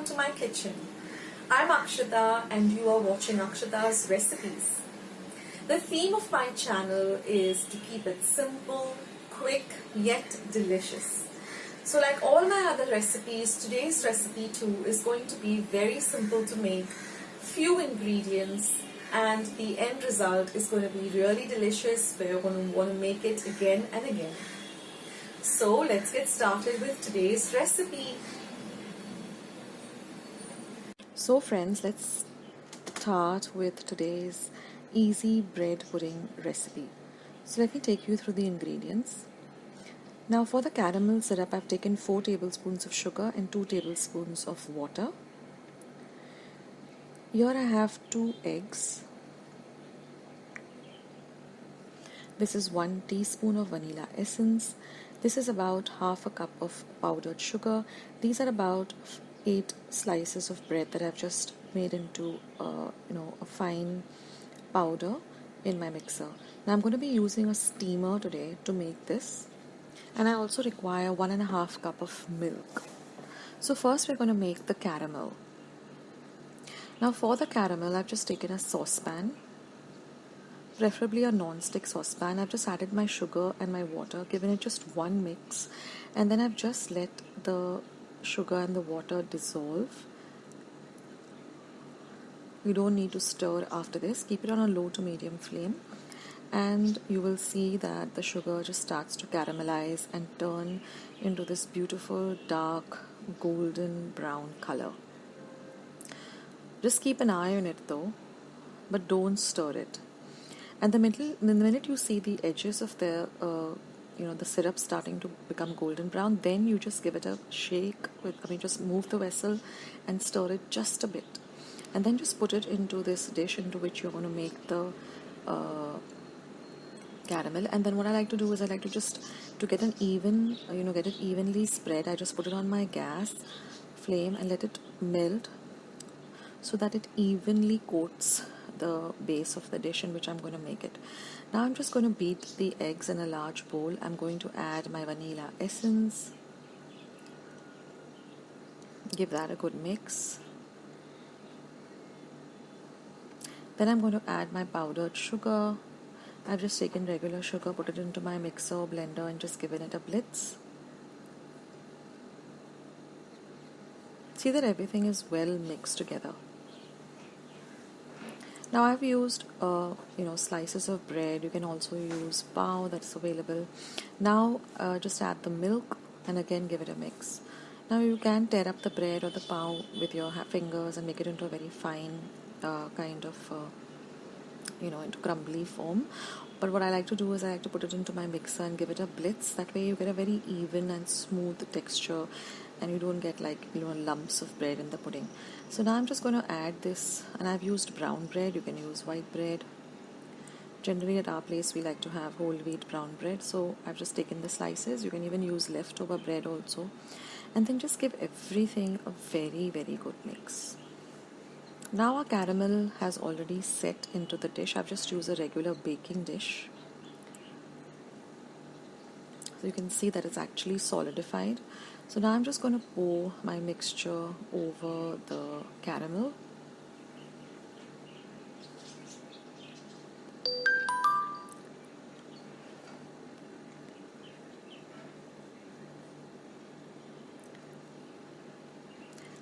welcome to my kitchen. I'm Akshita and you are watching Akshita's Recipes. The theme of my channel is to keep it simple, quick, yet delicious. So like all my other recipes, today's recipe too is going to be very simple to make, few ingredients, and the end result is going to be really delicious where you're going to want to make it again and again. So let's get started with today's recipe. So friends, let's start with today's easy bread pudding recipe. So let me take you through the ingredients. Now for the caramel syrup, I've taken 4 tablespoons of sugar and 2 tablespoons of water. Here I have 2 eggs. This is 1 teaspoon of vanilla essence. This is about half a cup of powdered sugar. These are about 8 slices of bread that I've just made into a fine powder in my mixer. Now I'm going to be using a steamer today to make this, and I also require 1.5 cup of milk. So first we're going to make the caramel. Now for the caramel, I've just taken a saucepan, preferably a non-stick saucepan. I've just added my sugar and my water, given it just one mix, and then I've just let the sugar and the water dissolve. You don't need to stir after this. Keep it on a low to medium flame, and you will see that the sugar just starts to caramelize and turn into this beautiful dark golden brown color. Just keep an eye on it though, but don't stir it. And the minute you see the edges of the syrup starting to become golden brown, then you just give it a shake just move the vessel and stir it just a bit, and then just put it into this dish into which you're going to make the caramel. And then what I like to do is to get an even, get it evenly spread, I just put it on my gas flame and let it melt so that it evenly coats the base of the dish in which I'm going to make it. Now I'm just going to beat the eggs in a large bowl. I'm going to add my vanilla essence, give that a good mix. Then I'm going to add my powdered sugar. I've just taken regular sugar, put it into my mixer or blender and just given it a blitz. See that everything is well mixed together. Now I've used slices of bread. You can also use pav, that's available. Now just add the milk and again give it a mix. Now you can tear up the bread or the pav with your fingers and make it into a very fine into crumbly form. But what I like to do is I like to put it into my mixer and give it a blitz. That way you get a very even and smooth texture and you don't get lumps of bread in the pudding. So now I'm just going to add this, and I've used brown bread. You can use white bread. Generally at our place we like to have whole wheat brown bread, so I've just taken the slices. You can even use leftover bread also, and then just give everything a very, very good mix. Now our caramel has already set into the dish. I've just used a regular baking dish. So you can see that it's actually solidified. So now I'm just going to pour my mixture over the caramel.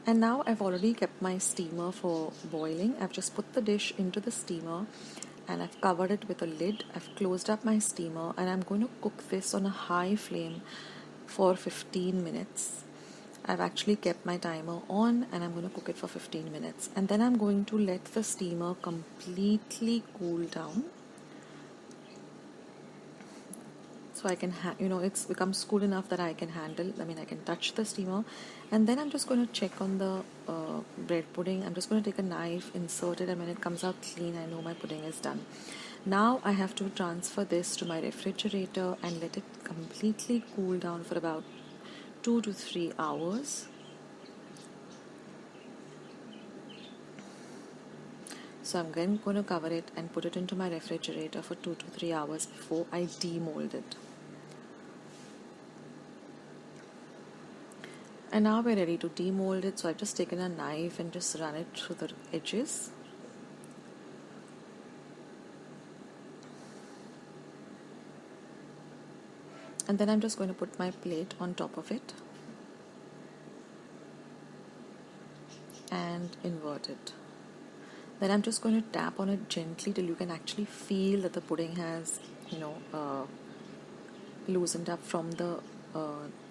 And now I've already kept my steamer for boiling. I've just put the dish into the steamer and I've covered it with a lid. I've closed up my steamer and I'm going to cook this on a high flame for 15 minutes. I've actually kept my timer on and I'm going to cook it for 15 minutes. And then I'm going to let the steamer completely cool down. So I can, it becomes cool enough that I can handle, I can touch the steamer. And then I'm just going to check on the bread pudding. I'm just going to take a knife, insert it, and when it comes out clean, I know my pudding is done. Now I have to transfer this to my refrigerator and let it completely cool down for about 2 to 3 hours. So I'm again going to cover it and put it into my refrigerator for 2 to 3 hours before I demold it. And now we're ready to demold it. So I've just taken a knife and just run it through the edges. And then I'm just going to put my plate on top of it and invert it. Then I'm just going to tap on it gently till you can actually feel that the pudding has, loosened up from the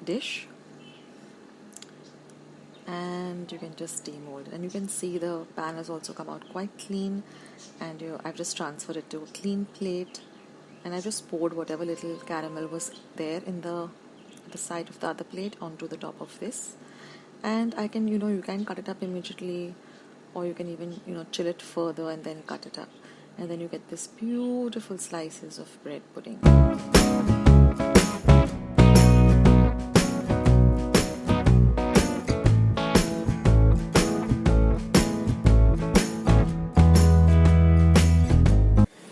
dish. And you can just demold it, and you can see the pan has also come out quite clean, and I've just transferred it to a clean plate, and I just poured whatever little caramel was there in the side of the other plate onto the top of this. And I can, you can cut it up immediately, or you can even, chill it further and then cut it up, and then you get this beautiful slices of bread pudding.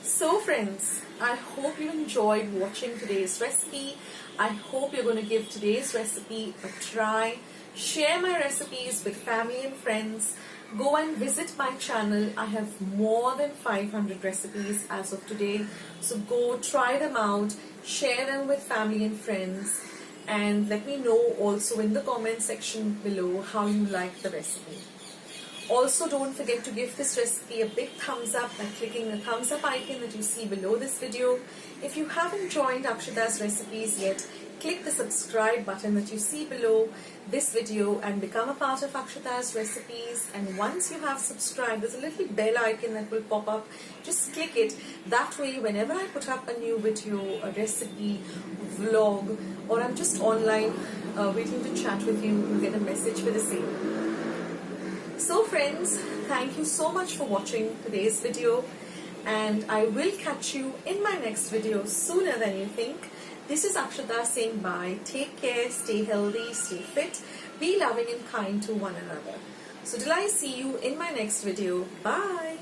So friends, I hope you enjoyed watching today's recipe. I hope you're going to give today's recipe a try. Share my recipes with family and friends. Go and visit my channel. I have more than 500 recipes as of today. So go try them out, share them with family and friends, and let me know also in the comment section below how you like the recipe. Also, don't forget to give this recipe a big thumbs up by clicking the thumbs up icon that you see below this video. If you haven't joined Akshata's recipes yet, click the subscribe button that you see below this video and become a part of Akshata's recipes. And once you have subscribed, there's a little bell icon that will pop up. Just click it. That way, whenever I put up a new video, a recipe, vlog, or I'm just online waiting to chat with you, you'll get a message for the same. So friends, thank you so much for watching today's video, and I will catch you in my next video sooner than you think. This is Akshata saying bye. Take care, stay healthy, stay fit, be loving and kind to one another. So till I see you in my next video, bye.